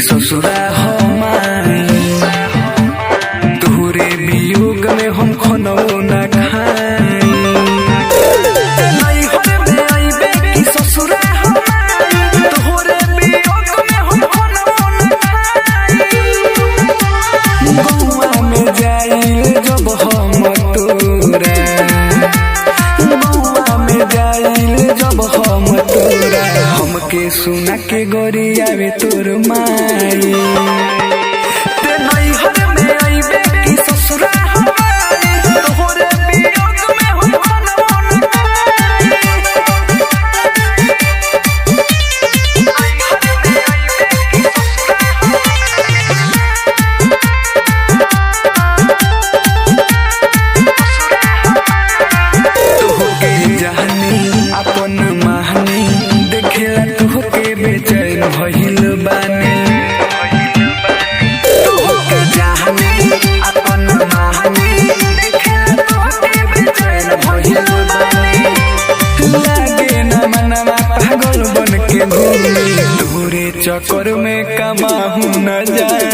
ससुरा हमारे तोहरे वियोग में हम खनो न खाई। नैहर में आइबे कि ससुरा हमारे तोहरे वियोग में हम खनो न खाई। गौआ में जाइल जब हम तोरा, गौआ में जाइल जब हम तोरा, हमके सुना के गोरियावे तोर माई। ते नैहर में आइबे कि ससुरा हमारे तोहरे वियोग में हम खनो न खाई। नैहर में आइबे कि ससुरा तोहके जहनी अपन महनी देखेला तोहके बेचैन भइल बानी। तोहके जहनी अपन महनी देखेला तोहके बेचैन भइल बानी। लागे न मनवा पागल बन के घूमी, तोहरे चक्कर में कमाहू न जाए।